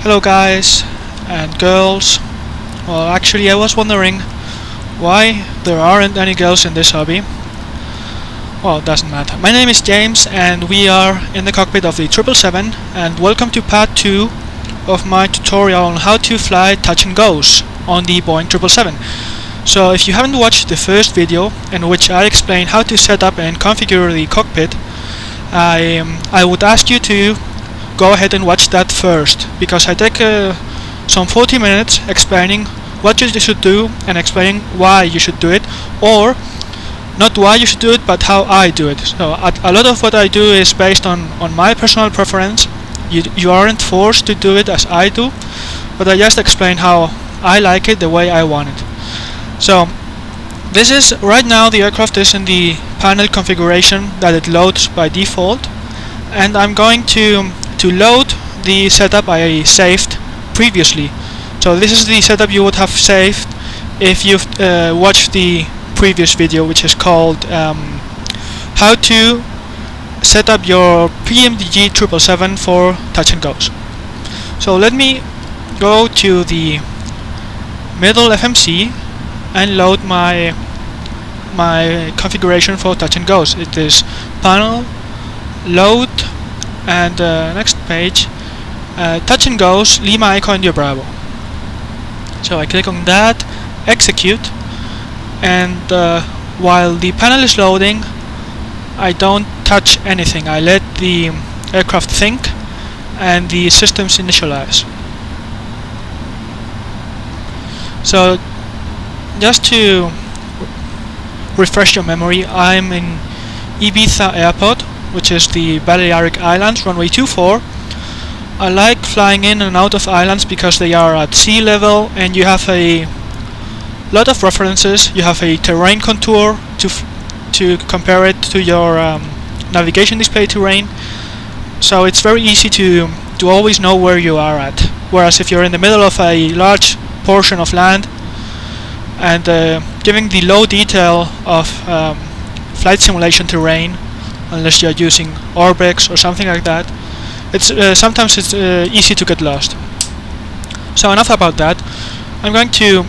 Hello guys and girls. Well, actually I was wondering why there aren't any girls in this hobby. Well, it doesn't matter. My name is James and we are in the cockpit of the 777 and welcome to part 2 of my tutorial on how to fly touch and goes on the Boeing 777. So if you haven't watched the first video in which I explain how to set up and configure the cockpit, I would ask you to go ahead and watch that first, because I take some 40 minutes explaining what you should do and explaining why you should do it, or not why you should do it but how I do it. So a lot of what I do is based on my personal preference. You aren't forced to do it as I do, but I just explain how I like it the way I want it. So this is right now, the aircraft is in the panel configuration that it loads by default, and I'm going to load the setup I saved previously. So this is the setup you would have saved if you've watched the previous video, which is called how to set up your PMDG 777 for touch and goes. So let me go to the middle FMC and load my configuration for touch and goes. It is panel, load, and next page, touch and goes, Lima Echo India Bravo. So I click on that, execute, and while the panel is loading, I don't touch anything. I let the aircraft think and the systems initialize. So just to refresh your memory, I'm in Ibiza Airport, which is the Balearic Islands, runway 24. I like flying in and out of islands because they are at sea level and you have a lot of references. You have a terrain contour to compare it to your navigation display terrain, so it's very easy to always know where you are at. Whereas if you're in the middle of a large portion of land and giving the low detail of flight simulation terrain, unless you're using Orbx or something like that, it's sometimes it's easy to get lost. So enough about that. I'm going to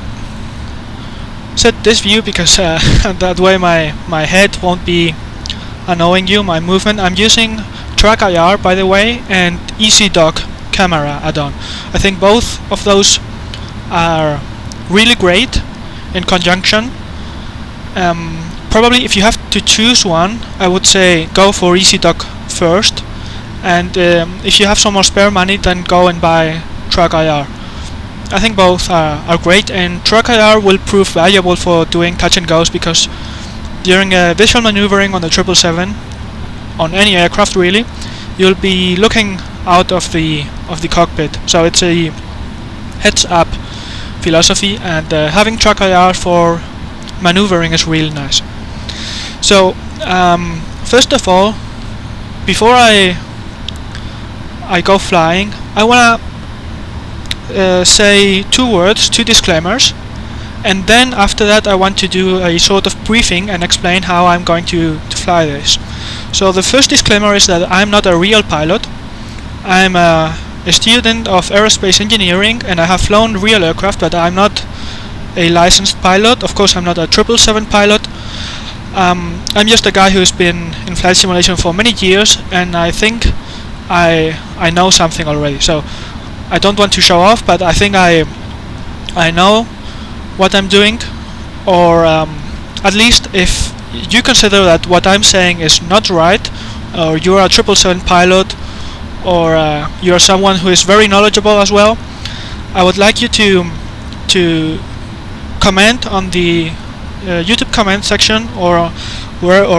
set this view because that way my head won't be annoying you, my movement. I'm using Track IR, by the way, and EasyDock camera add-on. I think both of those are really great in conjunction. Probably if you have to choose one, I would say go for EasyDock first, and if you have some more spare money, then go and buy Track IR. I think both are great, and Track IR will prove valuable for doing touch and goes, because during visual maneuvering on the 777, on any aircraft really, you'll be looking out of the cockpit. So it's a heads up philosophy, and having Track IR for maneuvering is really nice. So first of all, before I go flying, I wanna say two disclaimers, and then after that I want to do a sort of briefing and explain how I'm going to fly this. So the first disclaimer is that I'm not a real pilot. I'm a student of aerospace engineering and I have flown real aircraft, but I'm not a licensed pilot. Of course I'm not a 777 pilot. I'm just a guy who's been in flight simulation for many years, and I think I know something already. So I don't want to show off, but I think I know what I'm doing, or at least if you consider that what I'm saying is not right, or you're a 777 pilot, or you're someone who is very knowledgeable as well, I would like you to comment on the YouTube comment section, or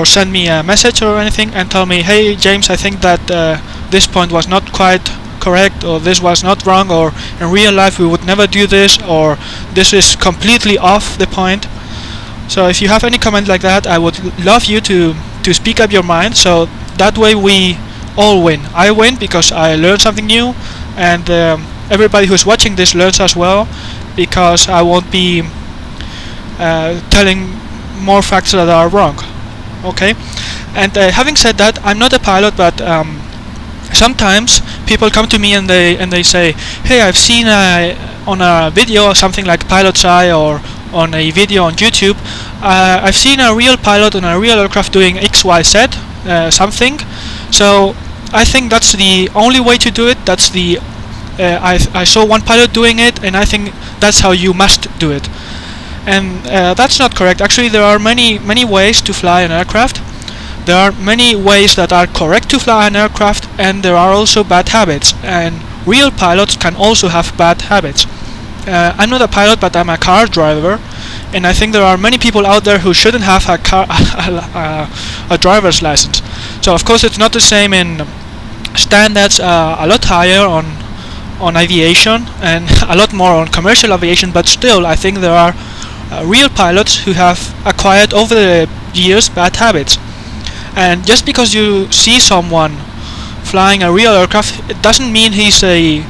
send me a message or anything and tell me, hey James, I think that this point was not quite correct, or this was not wrong, or in real life we would never do this, or this is completely off the point. So if you have any comment like that, I would love you to speak up your mind, so that way we all win. I win because I learned something new, and everybody who's watching this learns as well, because I won't be telling more facts that are wrong. Okay, and having said that, I'm not a pilot, but sometimes people come to me and they say, hey, I've seen on a video or something like Pilot's Eye, or on a video on YouTube, I've seen a real pilot on a real aircraft doing XYZ something, so I think that's the only way to do it. That's the I saw one pilot doing it, and I think that's how you must do it. And that's not correct. Actually, there are many ways to fly an aircraft. There are many ways that are correct to fly an aircraft, and there are also bad habits. And real pilots can also have bad habits. I'm not a pilot, but I'm a car driver, and I think there are many people out there who shouldn't have a driver's license. So of course it's not the same in standards, a lot higher on aviation and a lot more on commercial aviation, but still I think there are real pilots who have acquired over the years bad habits. And just because you see someone flying a real aircraft, it doesn't mean he's a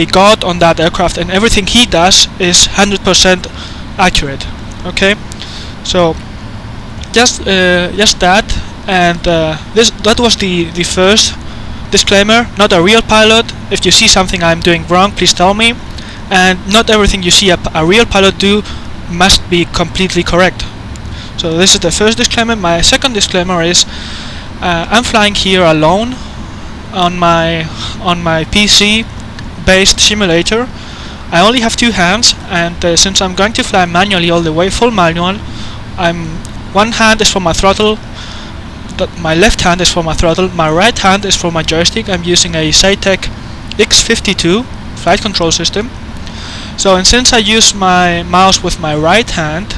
god on that aircraft and everything he does is 100% accurate. Okay, so just that, and that was the first disclaimer. Not a real pilot. If you see something I'm doing wrong, please tell me, and not everything you see a real pilot do must be completely correct. So this is the first disclaimer. My second disclaimer is I'm flying here alone on my PC based simulator. I only have two hands, and since I'm going to fly manually all the way, full manual, one hand is for my throttle, my left hand is for my throttle, my right hand is for my joystick. I'm using a Zytek X52 flight control system. So, and since I use my mouse with my right hand,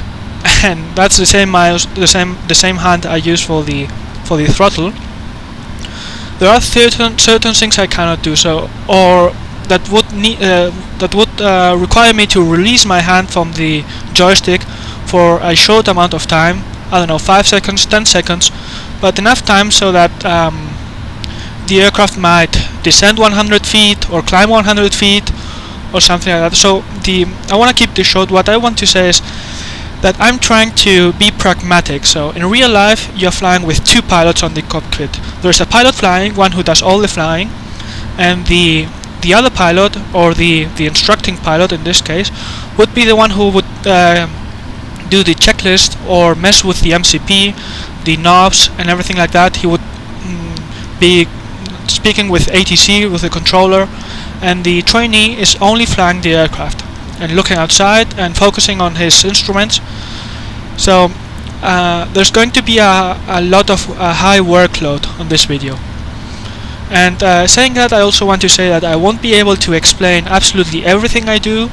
and that's the same mouse, the same hand I use for the throttle, there are certain things I cannot do. So, or that would require me to release my hand from the joystick for a short amount of time. I don't know, 5 seconds, 10 seconds, but enough time so that the aircraft might descend 100 feet or climb 100 feet or something like that. So I want to keep this short. What I want to say is that I'm trying to be pragmatic. So in real life, you're flying with two pilots on the cockpit. There's a pilot flying, one who does all the flying, and the other pilot, or the instructing pilot in this case, would be the one who would do the checklist or mess with the MCP, the knobs and everything like that. He would be speaking with ATC, with the controller, and the trainee is only flying the aircraft and looking outside and focusing on his instruments. So there's going to be a lot of high workload on this video. And saying that, I also want to say that I won't be able to explain absolutely everything I do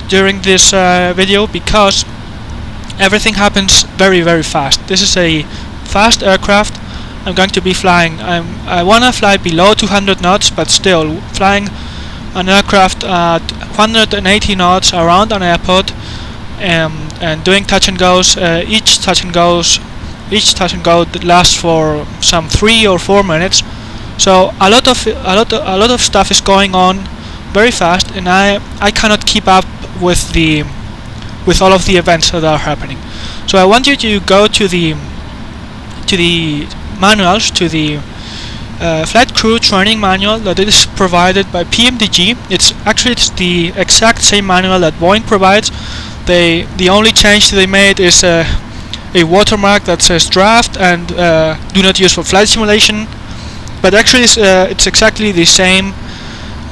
during this video, because everything happens very, very fast. This is a fast aircraft. I'm going to be flying. I want to fly below 200 knots, but still flying an aircraft at 180 knots around an airport, and doing touch and goes. Each touch and go lasts for some 3 or 4 minutes. So a lot of stuff is going on very fast, and I cannot keep up with all of the events that are happening. So I want you to go to the manuals, to the flight crew training manual that is provided by PMDG. It's the exact same manual that Boeing provides. The only change they made is a watermark that says draft and do not use for flight simulation. But actually it's exactly the same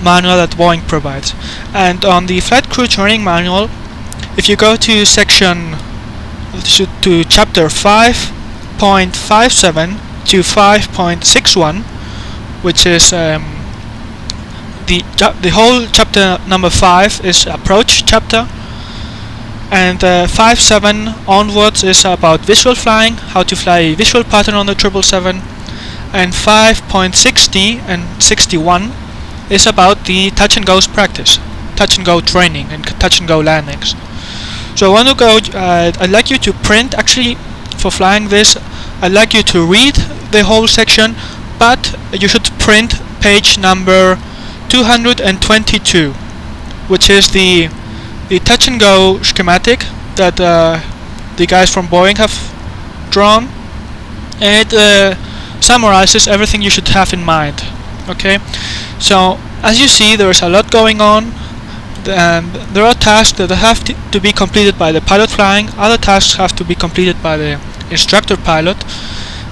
manual that Boeing provides. And on the flight crew training manual, if you go to to chapter 5.57 to 5.61, which is the whole chapter number 5 is approach chapter, and 5.7 onwards is about visual flying, how to fly a visual pattern on the 777, and 5.60 and 61 is about the touch and goes practice, touch and go training and touch and go landings. So I want to go, I'd like you to print, actually for flying this, I'd like you to read the whole section, but you should print page number 222, which is the touch and go schematic that the guys from Boeing have drawn, and it summarizes everything you should have in mind. Okay, so as you see, there's a lot going on, and there are tasks that have to be completed by the pilot flying. Other tasks have to be completed by the instructor pilot,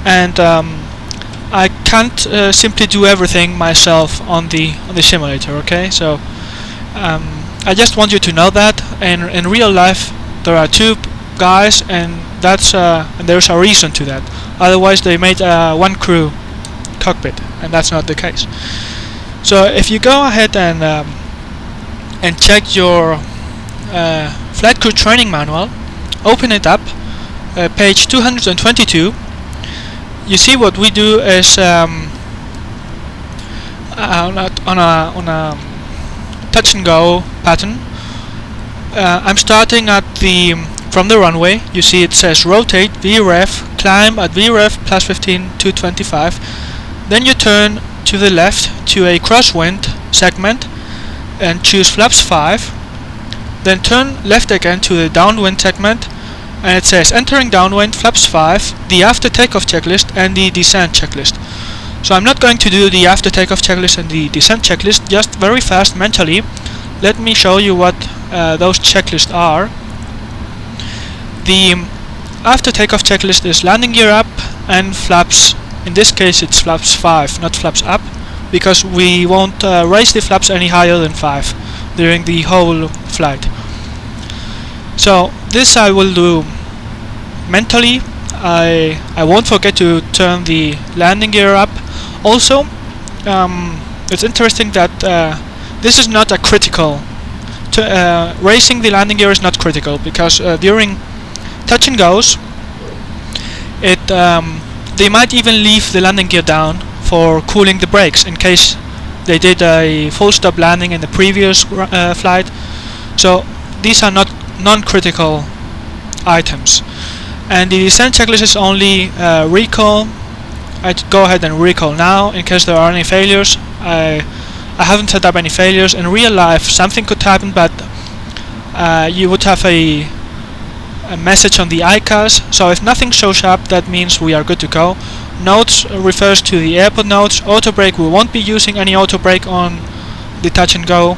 and I can't simply do everything myself on the simulator. Okay, so I just want you to know that in real life there are two guys, and and there's a reason to that. Otherwise, they made one crew cockpit, and that's not the case. So if you go ahead and check your flight crew training manual, open it up, page 222. You see what we do is on a touch and go pattern. I'm starting from the runway. You see it says rotate VREF, climb at VREF plus 15 to 25. Then you turn to the left to a crosswind segment and choose flaps 5. Then turn left again to the downwind segment, and it says entering downwind flaps 5, the after takeoff checklist and the descent checklist. So I'm not going to do the after takeoff checklist and the descent checklist, just very fast mentally. Let me show you what those checklists are. The after takeoff checklist is landing gear up and flaps. In this case it's flaps 5, not flaps up, because we won't raise the flaps any higher than 5 during the whole flight. So this I will do mentally. I won't forget to turn the landing gear up. Also, it's interesting that this is not a critical. Raising the landing gear is not critical, because during touch and goes, they might even leave the landing gear down for cooling the brakes in case they did a full stop landing in the previous flight. So these are not non-critical items. And the descent checklist is only recall. I'd go ahead and recall now in case there are any failures. I haven't set up any failures. In real life something could happen, but you would have a message on the ICAS, so if nothing shows up, that means we are good to go. Notes refers to the airport notes. Auto brake, we won't be using any auto brake on the touch and go.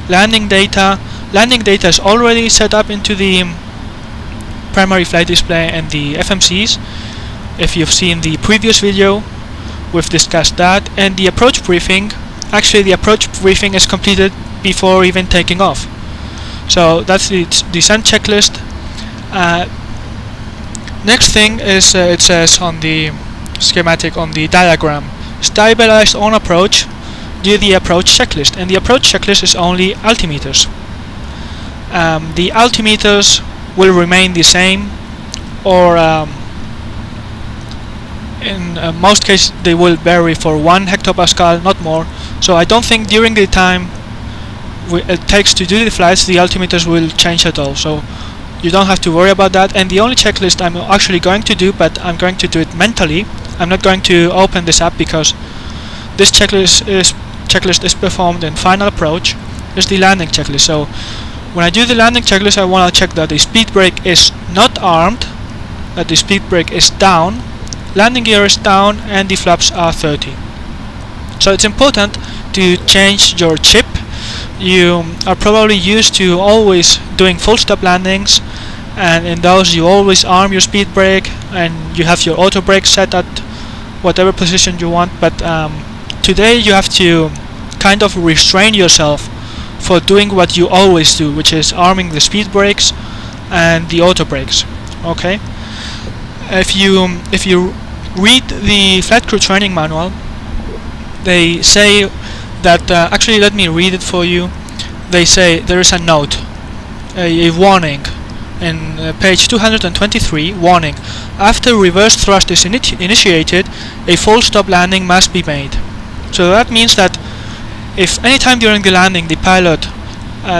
Landing data is already set up into the primary flight display and the FMCs. If you've seen the previous video, we've discussed that. And the approach briefing, actually the approach briefing is completed before even taking off. So that's the descent checklist. Next thing is it says on the schematic on the diagram, stabilized on approach, do the approach checklist, and the approach checklist is only altimeters. The altimeters will remain the same, or in most cases they will vary for 1 hectopascal, not more. So I don't think during the time it takes to do the flights the altimeters will change at all. So you don't have to worry about that. And the only checklist I'm actually going to do, but I'm going to do it mentally. I'm not going to open this up because this checklist is performed in final approach, is the landing checklist. So when I do the landing checklist, I want to check that the speed brake is not armed, that the speed brake is down, landing gear is down, and the flaps are 30. So it's important to change your chip. You are probably used to always doing full stop landings, and in those you always arm your speed brake and you have your auto brake set at whatever position you want, but today you have to kind of restrain yourself for doing what you always do, which is arming the speed brakes and the auto brakes. Okay, if you read the flight crew training manual, they say that actually, let me read it for you. They say there is a note, a warning in page 223. Warning: after reverse thrust is initiated, a full stop landing must be made. So that means that if anytime during the landing the pilot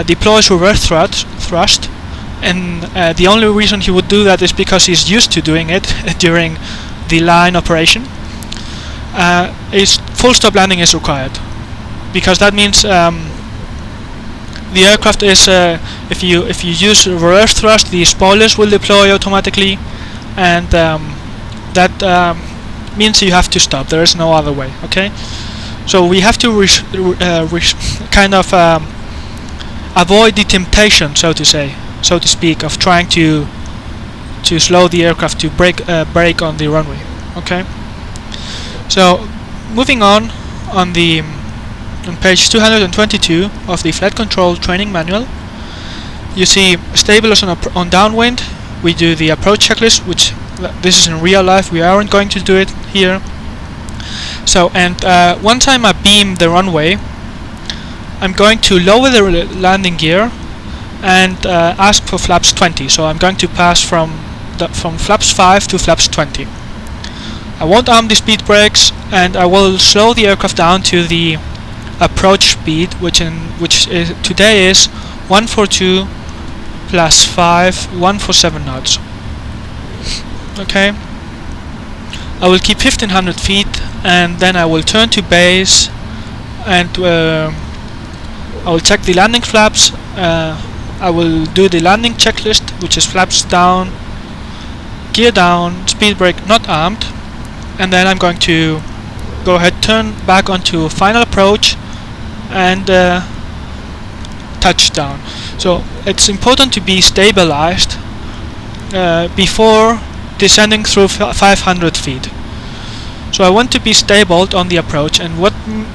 deploys reverse thrust, and the only reason he would do that is because he's used to doing it during the line operation, is full stop landing is required. Because that means the aircraft is if you use reverse thrust, the spoilers will deploy automatically, and that means you have to stop. There is no other way. Okay, So we have to kind of avoid the temptation, so to speak, of trying to slow the aircraft to brake on the runway. Okay. So moving on page 222 of the flight control training manual, you see stable on downwind. We do the approach checklist, which this is in real life. We aren't going to do it here. So, and one time I beam the runway, I'm going to lower the landing gear and ask for flaps 20. So I'm going to pass from flaps 5 to flaps 20. I won't arm the speed brakes, and I will slow the aircraft down to the approach speed, which today is 142 plus 5, 147 knots. Okay. I will keep 1500 feet, and then I will turn to base, and I will check the landing flaps. I will do the landing checklist, which is flaps down, gear down, speed brake not armed, and then I'm going to go ahead, turn back onto final approach, and touchdown. So it's important to be stabilized before descending through 500 feet. So I want to be stable on the approach. And what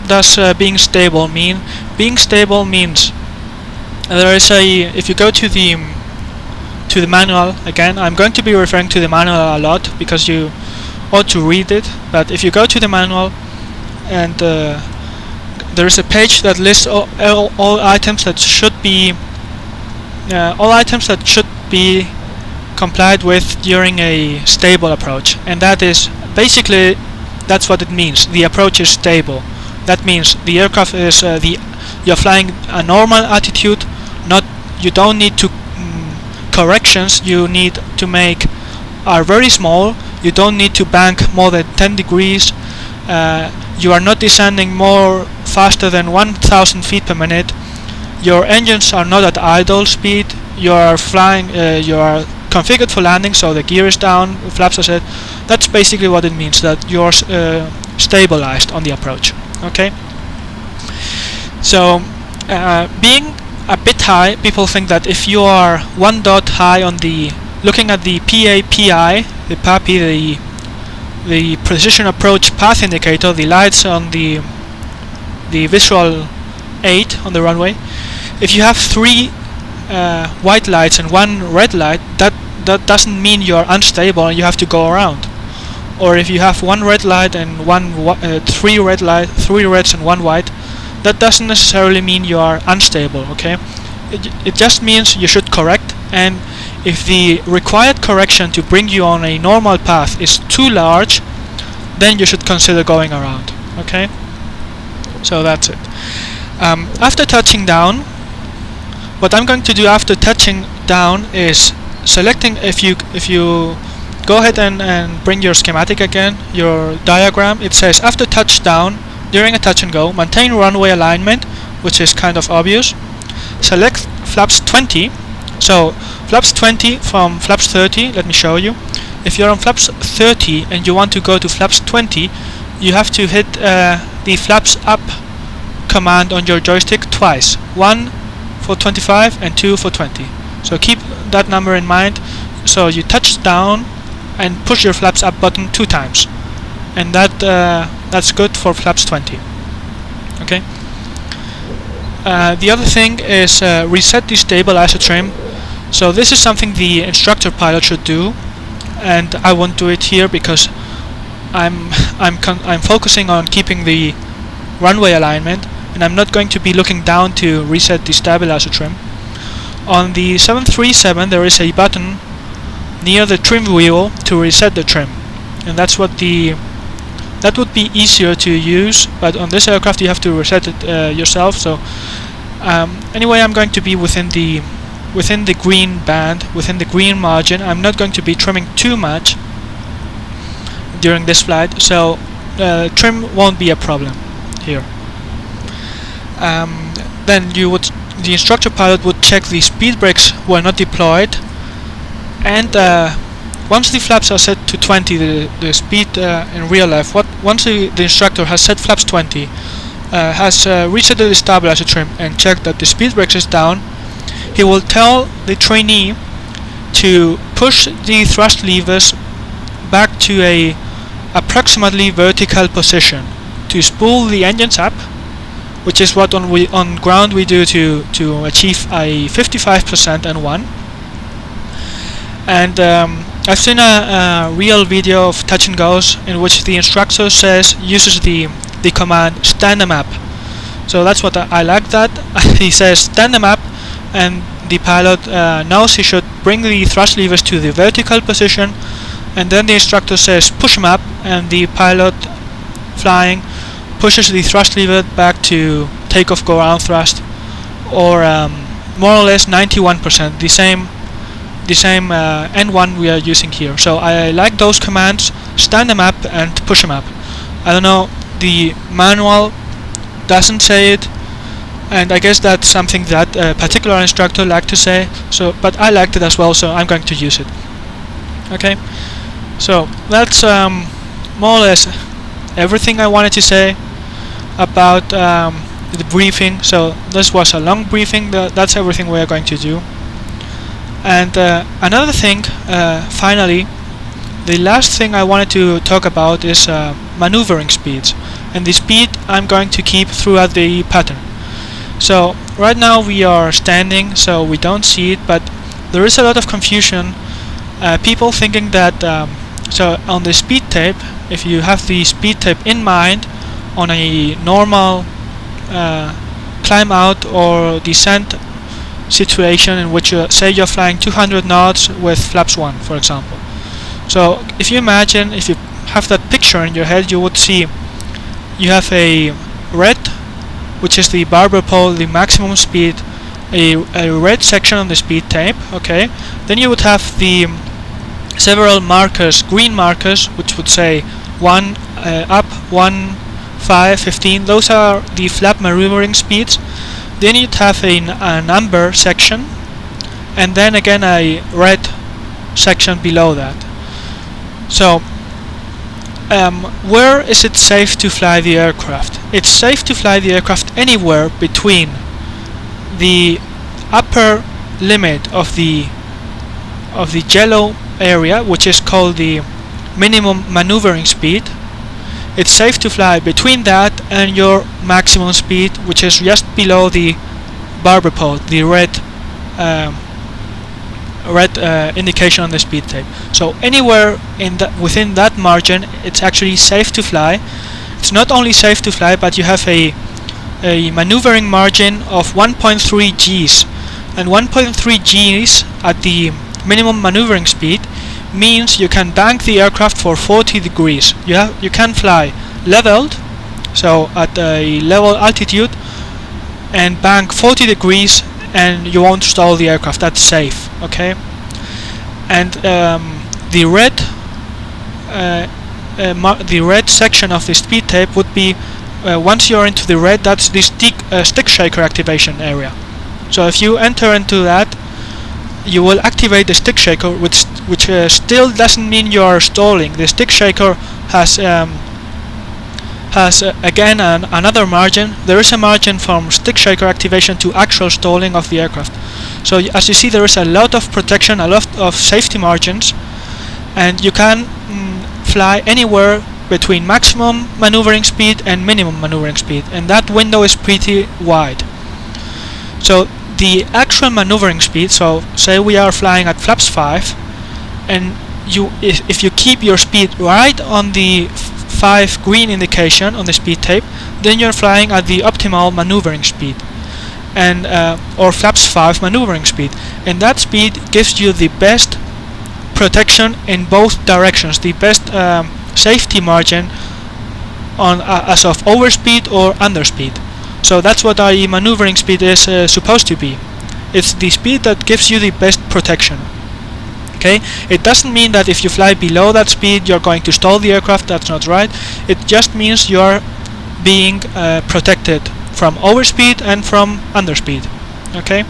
does being stable mean? Being stable means there is if you go to the manual, again I'm going to be referring to the manual a lot because you ought to read it, but if you go to the manual, and there is a page that lists all items that should be complied with during a stable approach, and that is basically, that's what it means. The approach is stable. That means the aircraft is you're flying a normal attitude. You don't need to corrections you need to make are very small. You don't need to bank more than 10 degrees. You are not descending more faster than 1000 feet per minute. Your engines are not at idle speed. You are flying. You are configured for landing, so the gear is down, flaps are set. That's basically what it means, that you're stabilized on the approach. Okay. So being a bit high, people think that if you are 1 dot high on looking at the PAPI, the PAPI, the precision approach path indicator, the lights on the visual aid on the runway, if you have 3 white lights and 1 red light, that doesn't mean you're unstable and you have to go around. Or if you have 1 red light and 3 reds and 1 white, that doesn't necessarily mean you are unstable. Okay, it just means you should correct, and if the required correction to bring you on a normal path is too large, then you should consider going around. Okay, so that's it. After touching down, what I'm going to do after touching down is selecting, if you go ahead and bring your schematic again, your diagram, it says after touchdown, during a touch and go, maintain runway alignment, which is kind of obvious. Select flaps 20. So flaps 20 from flaps 30, let me show you. If you're on flaps 30 and you want to go to flaps 20, you have to hit the flaps up command on your joystick twice. 1 for 25 and 2 for 20. So keep that number in mind. So you touch down and push your flaps up button 2 times, and that's good for flaps 20. Okay. The other thing is reset the stabilizer trim. So this is something the instructor pilot should do, and I won't do it here because I'm focusing on keeping the runway alignment, and I'm not going to be looking down to reset the stabilizer trim. On the 737 there is a button near the trim wheel to reset the trim, and that would be easier to use, but on this aircraft you have to reset it yourself. So anyway, I'm going to be within the green band, within the green margin. I'm not going to be trimming too much during this flight, so trim won't be a problem here. Then the instructor pilot would check the speed brakes were not deployed, and once the flaps are set to 20, the speed in real life, once the instructor has set flaps 20, has reset the stabilizer trim and checked that the speed brakes is down, he will tell the trainee to push the thrust levers back to a approximately vertical position to spool the engines up, which is what on ground we do to achieve a 55% N1. And I've seen a real video of touch and goes in which the instructor uses the command stand them up. So that's what I like that. He says stand them up, and the pilot knows he should bring the thrust levers to the vertical position, and then the instructor says push them up, and the pilot flying pushes the thrust lever back to takeoff go around thrust, or more or less 91%, the same N1 we are using here. So I like those commands, stand them up and push them up. I don't know, the manual doesn't say it, and I guess that's something that a particular instructor liked to say, but I liked it as well, so I'm going to use it. Okay, so that's more or less everything I wanted to say about the briefing. So this was a long briefing. That's everything we are going to do. And another thing, finally, the last thing I wanted to talk about is maneuvering speeds, and the speed I'm going to keep throughout the pattern. So right now we are standing, so we don't see it, but there is a lot of confusion. People thinking that so on the speed tape, if you have the speed tape in mind on a normal climb out or descent situation in which say you're flying 200 knots with flaps 1, for example. So if you imagine, if you have that picture in your head, you would see you have a red, which is the barber pole, the maximum speed, a red section on the speed tape. Okay, then you would have the several markers, green markers, which would say 1 up, 1, 5, 15. Those are the flap maneuvering speeds. Then you'd have a number section, and then again a red section below that. So where is it safe to fly the aircraft? It's safe to fly the aircraft anywhere between the upper limit of the yellow area, which is called the minimum maneuvering speed. It's safe to fly between that and your maximum speed, which is just below the barber pole, the red indication on the speed tape. So anywhere within that margin, it's actually safe to fly. It's not only safe to fly, but you have a maneuvering margin of 1.3 Gs, and 1.3 Gs at the minimum maneuvering speed means you can bank the aircraft for 40 degrees. You can fly leveled, so at a level altitude, and bank 40 degrees, and you won't stall the aircraft. That's safe. Okay, and the red section of the speed tape would be once you're into the red, that's the stick shaker activation area. So if you enter into that, you will activate the stick shaker, which still doesn't mean you are stalling. The stick shaker has again another margin. There is a margin from stick shaker activation to actual stalling of the aircraft. So as you see, there is a lot of protection, a lot of safety margins, and you can fly anywhere between maximum maneuvering speed and minimum maneuvering speed, and that window is pretty wide. So the actual maneuvering speed, so say we are flying at flaps 5, and if you keep your speed right on the 5 green indication on the speed tape, then you're flying at the optimal maneuvering speed, and or flaps 5 maneuvering speed, and that speed gives you the best protection in both directions, the best safety margin on as of overspeed or underspeed. So that's what our maneuvering speed is supposed to be. It's the speed that gives you the best protection. Okay, it doesn't mean that if you fly below that speed you're going to stall the aircraft. That's not right. It just means you're being protected from overspeed and from underspeed. Okay,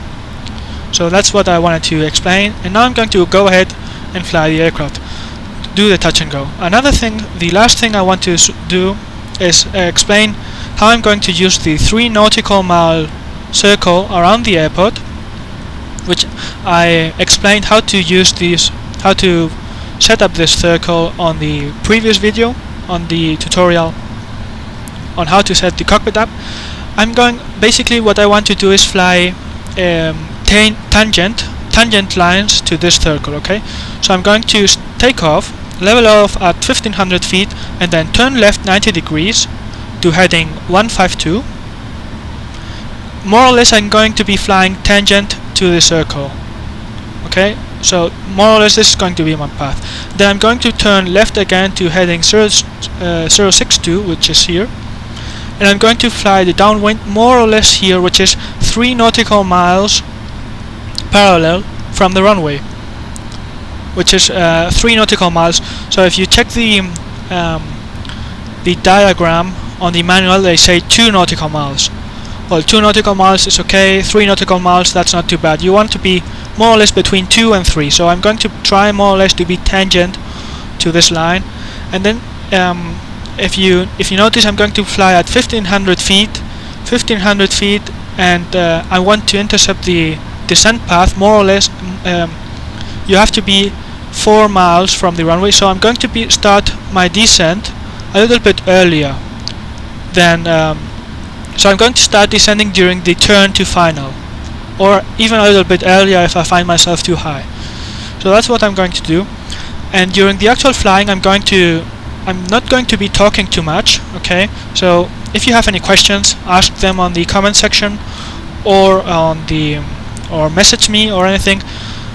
so that's what I wanted to explain, and now I'm going to go ahead and fly the aircraft, do the touch and go. Another thing, the last thing I want to do is explain how I'm going to use the 3 nautical mile circle around the airport, which I explained how to use these, how to set up this circle on the previous video, on the tutorial on how to set the cockpit up. Basically what I want to do is fly tangent lines to this circle, okay? So I'm going to take off, level off at 1500 feet, and then turn left 90 degrees to heading 152. More or less I'm going to be flying tangent to the circle, okay? So more or less this is going to be my path. Then I'm going to turn left again to heading 062, which is here, and I'm going to fly the downwind more or less here, which is 3 nautical miles parallel from the runway, which is 3 nautical miles. So if you check the diagram on the manual, they say 2 nautical miles. Well, 2 nautical miles is okay, 3 nautical miles, that's not too bad. You want to be more or less between 2 and 3, so I'm going to try more or less to be tangent to this line. And then if you notice, I'm going to fly at 1500 feet, and I want to intercept the descent path more or less. You have to be 4 miles from the runway, so I'm going to start my descent a little bit earlier than so I'm going to start descending during the turn to final, or even a little bit earlier if I find myself too high. So that's what I'm going to do. And during the actual flying, I'm not going to be talking too much, okay? So if you have any questions, ask them on the comment section, or message me or anything.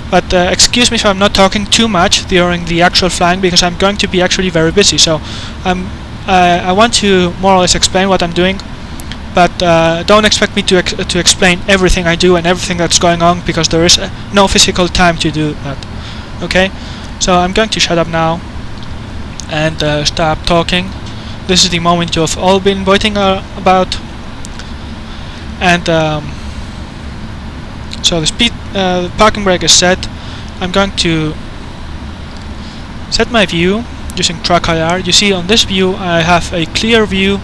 But excuse me if I'm not talking too much during the actual flying, because I'm going to be actually very busy. So I want to more or less explain what I'm doing, but don't expect me to explain everything I do and everything that's going on, because there is no physical time to do that. Okay, so I'm going to shut up now and stop talking. This is the moment you've all been waiting about. And so the parking brake is set. I'm going to set my view using track IR. You see on this view I have a clear view,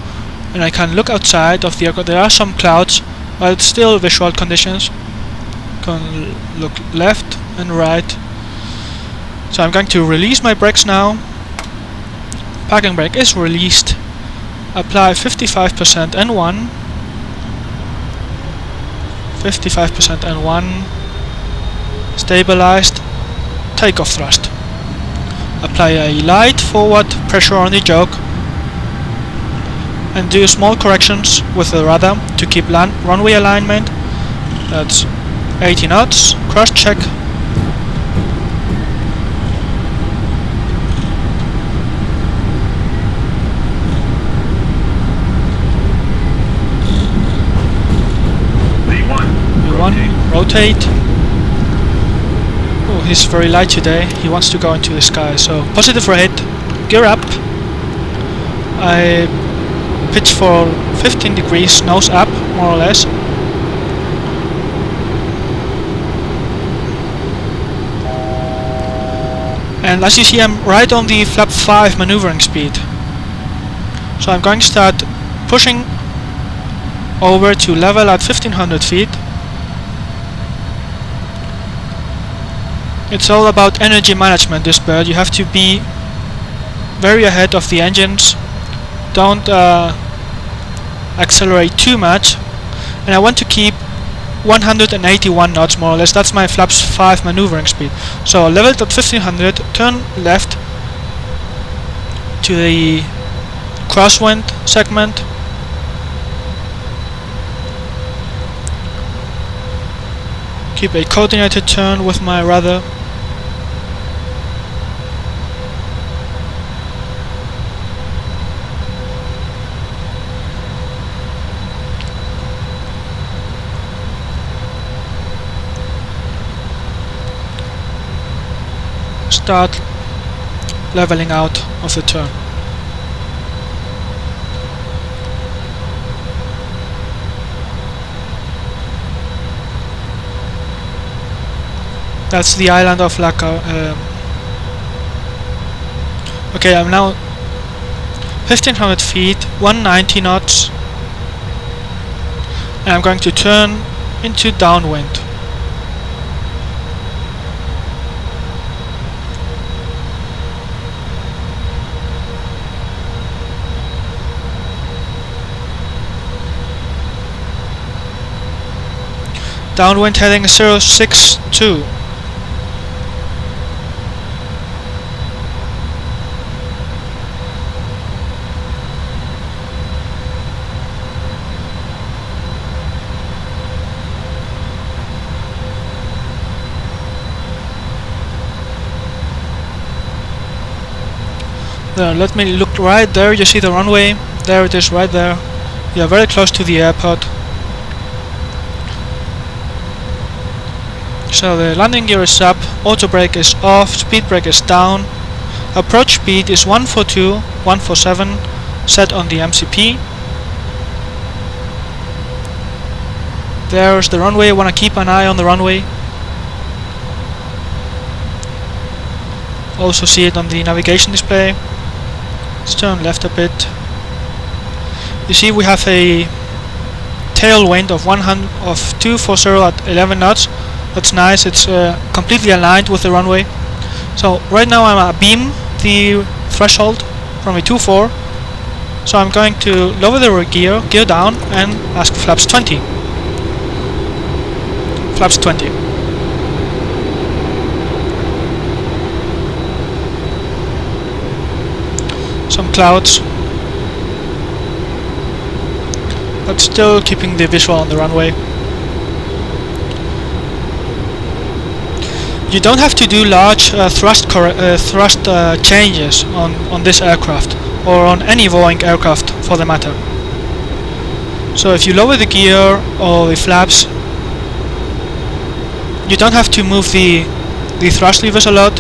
and I can look outside of the aircraft. There are some clouds, but it's still visual conditions. Can look left and right. So I'm going to release my brakes now. Parking brake is released. Apply 55% N1. 55% N1. Stabilized. Takeoff thrust. Apply a light forward pressure on the yoke, and do small corrections with the rudder to keep runway alignment. That's 80 knots. Cross check. V1, rotate. Oh, he's very light today. He wants to go into the sky. So positive rate. Gear up. I pitch for 15 degrees, nose up, more or less. And as you see, I'm right on the flap 5 maneuvering speed. So I'm going to start pushing over to level at 1500 feet. It's all about energy management, this bird. You have to be very ahead of the engines. Don't accelerate too much, and I want to keep 181 knots more or less. That's my flaps 5 maneuvering speed. So leveled at 1500, turn left to the crosswind segment. Keep a coordinated turn with my rudder. Start leveling out of the turn. That's the island of Laka. Okay, I'm now 1500 feet, 190 knots, and I'm going to turn into downwind. Downwind heading 062. There, let me look right there. You see the runway? There it is, right there. We are very close to the airport. So the landing gear is up, auto brake is off, speed brake is down. Approach speed is 142, 147, set on the MCP. There's the runway. Want to keep an eye on the runway. Also see it on the navigation display. Let's turn left a bit. You see we have a tailwind of 240 at 11 knots. That's nice. It's completely aligned with the runway. So right now I'm abeam the threshold from a 2.4. So I'm going to lower the gear down, and ask flaps 20. Flaps 20. Some clouds, but still keeping the visual on the runway. You don't have to do large thrust changes on this aircraft, or on any Boeing aircraft for the matter. So if you lower the gear or the flaps, you don't have to move the thrust levers a lot.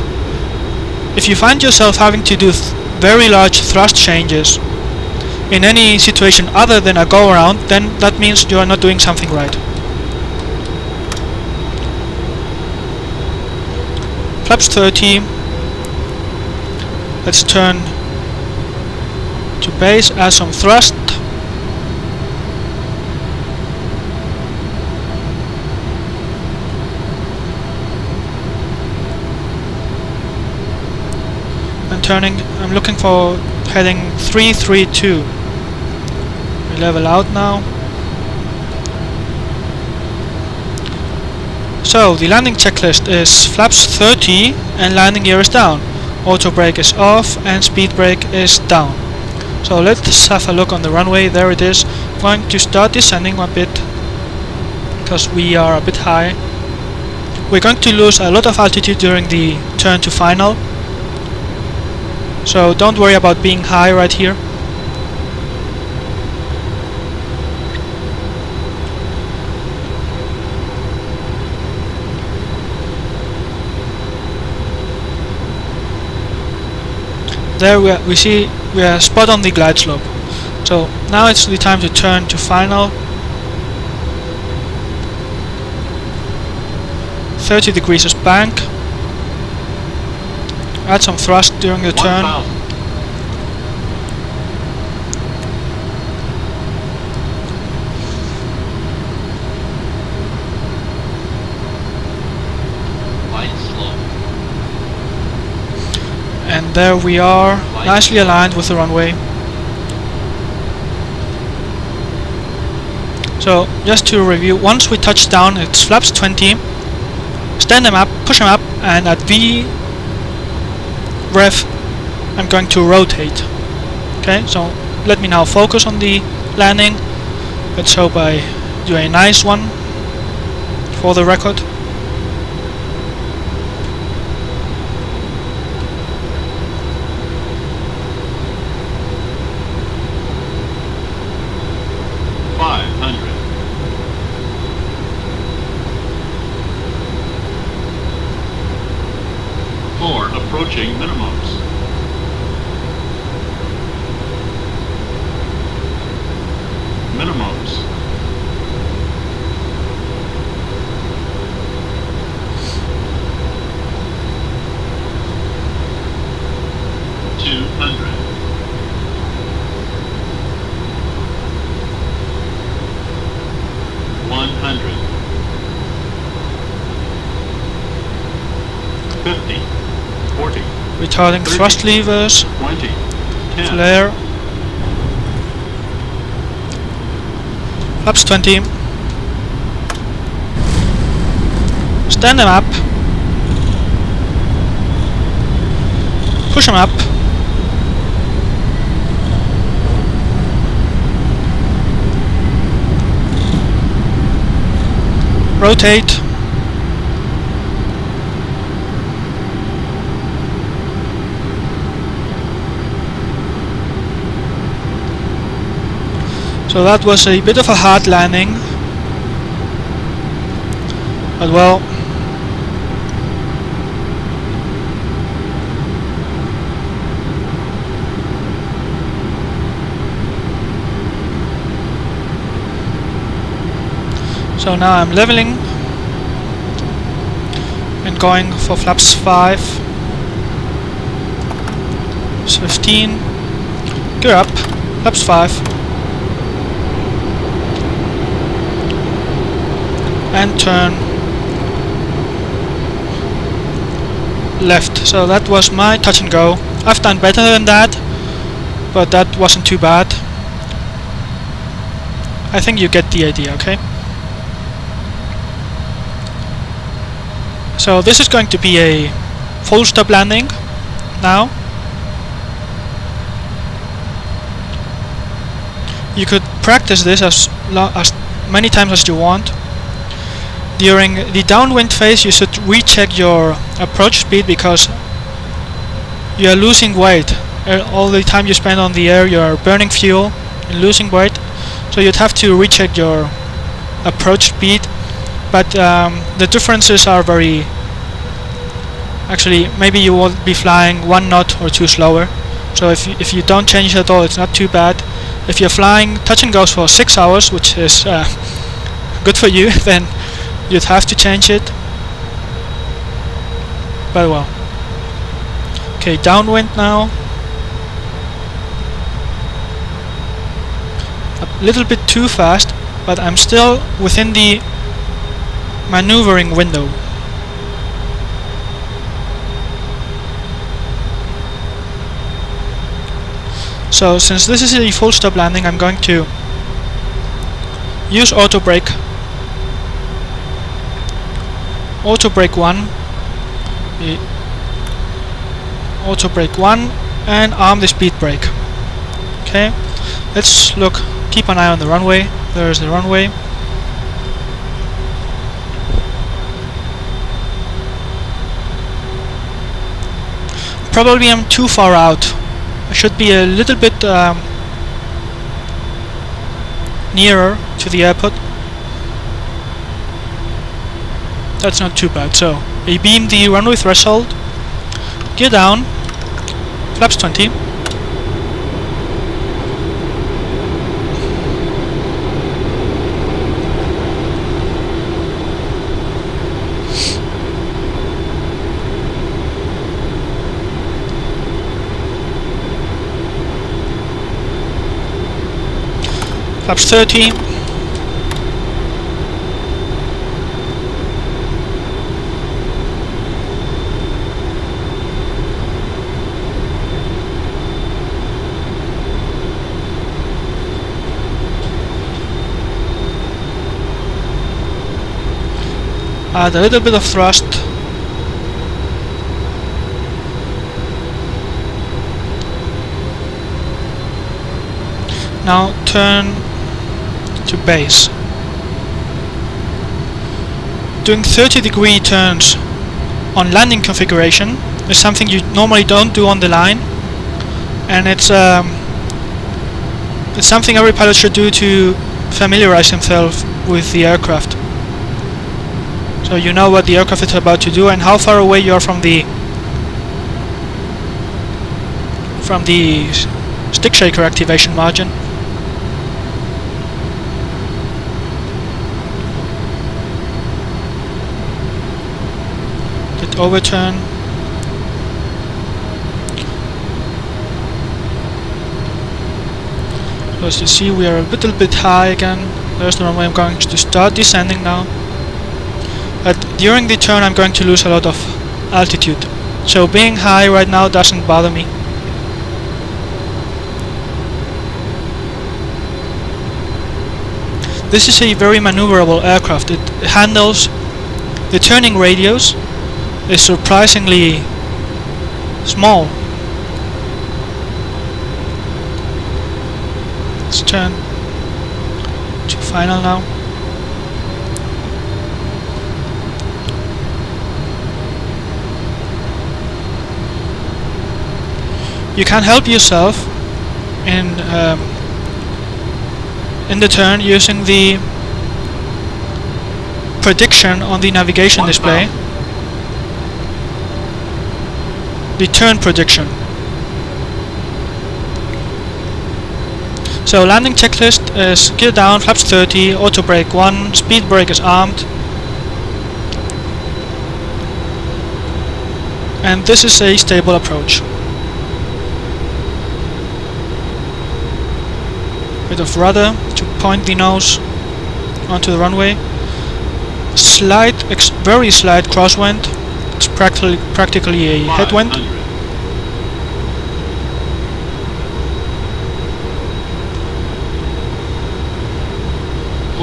If you find yourself having to do very large thrust changes in any situation other than a go-around, then that means you are not doing something right. Flaps 30. Let's turn to base, add some thrust. And turning, I'm looking for heading 332. We level out now. So the landing checklist is flaps 30 and landing gear is down. Auto brake is off and speed brake is down. So let's have a look on the runway. There it is. I'm going to start descending a bit because we are a bit high. We're going to lose a lot of altitude during the turn to final. So don't worry about being high right here. There we see we are spot on the glide slope. So now it's the time to turn to final. 30 degrees is bank. Add some thrust during the turn. 1,000. And there we are, nicely aligned with the runway. So just to review, once we touch down, it's flaps 20, stand them up, push them up, and at V ref I'm going to rotate. Okay, so let me now focus on the landing. Let's hope I do a nice one for the record. Approaching minimums. Minimums. 50, 40, retarding 30, thrust levers, 20, 10, flare, flaps 20, stand them up, push them up, rotate, so that was a bit of a hard landing, but well, so now I'm leveling and going for flaps 5, 15, gear up, flaps 5, and turn left. So that was my touch and go. I've done better than that, but that wasn't too bad. I think you get the idea, okay? So this is going to be a full stop landing now. You could practice this as many times as you want. During the downwind phase you should recheck your approach speed because you are losing weight. All the time you spend on the air you are burning fuel and losing weight, so you'd have to recheck your approach speed, but the differences are very, actually maybe you will be flying 1 knot or 2 slower, so if you don't change at all it's not too bad. If you're flying touch and goes for 6 hours, which is good for you, then you'd have to change it, but well. Okay, downwind now. A little bit too fast, but I'm still within the maneuvering window. So since this is a full stop landing, I'm going to use auto brake. Auto brake 1, auto brake 1, and arm the speed brake. Okay, let's look, keep an eye on the runway. There's the runway. Probably I'm too far out. I should be a little bit nearer to the airport. That's not too bad. So, I beam the runway threshold, gear down, flaps 20, flaps 30, add a little bit of thrust, now turn to base. Doing 30-degree turns on landing configuration is something you normally don't do on the line, and it's something every pilot should do to familiarize himself with the aircraft. So you know what the aircraft is about to do and how far away you are from the stick shaker activation margin. Get overturn. So as you see, we are a little bit high again. There's the runway. I'm going to start descending now. But during the turn I'm going to lose a lot of altitude. So being high right now doesn't bother me. This is a very maneuverable aircraft. It handles the turning radius is surprisingly small. Let's turn to final now. You can help yourself in the turn using the prediction on the navigation display. The turn prediction. So landing checklist is gear down, flaps 30, auto brake 1, speed brake is armed. And this is a stable approach. Bit of rudder to point the nose onto the runway. Slight, very slight crosswind. It's practically a headwind.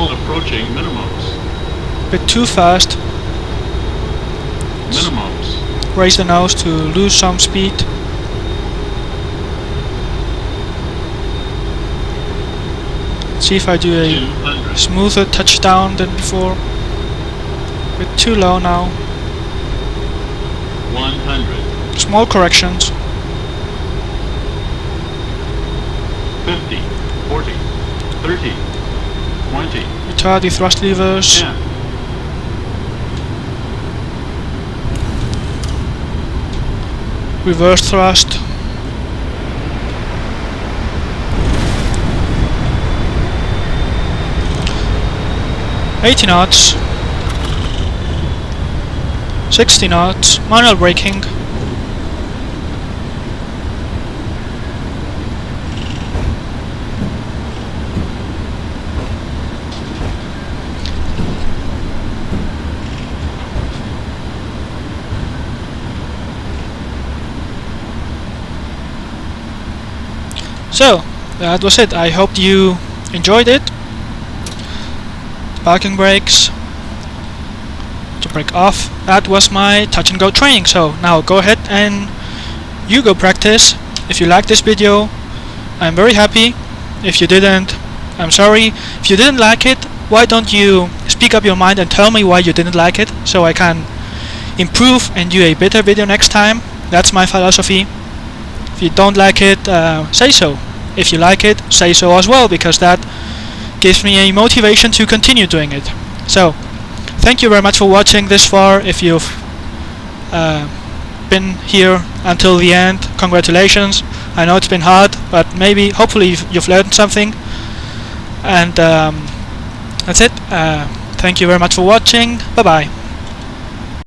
Approaching minimums. Bit too fast. Minimums. Raise the nose to lose some speed. See if I do a smoother touchdown than before. Bit too low now. 100. Small corrections. 50, 40, 30, 20. Retard the thrust levers. 10. Reverse thrust. $80 knots. 60 knots. Manual braking. So, that was it. I hope you enjoyed it. Parking brakes. To brake off. That was my touch and go training. So now go ahead and you go practice. If you liked this video, I'm very happy. If you didn't, I'm sorry. If you didn't like it, why don't you speak up your mind and tell me why you didn't like it, so I can improve and do a better video next time. That's my philosophy. If you don't like it, say so. If you like it, say so as well, because that gives me a motivation to continue doing it. So, thank you very much for watching this far. If you've been here until the end, congratulations. I know it's been hard, but maybe, hopefully you've learned something. And that's it. Thank you very much for watching. Bye bye.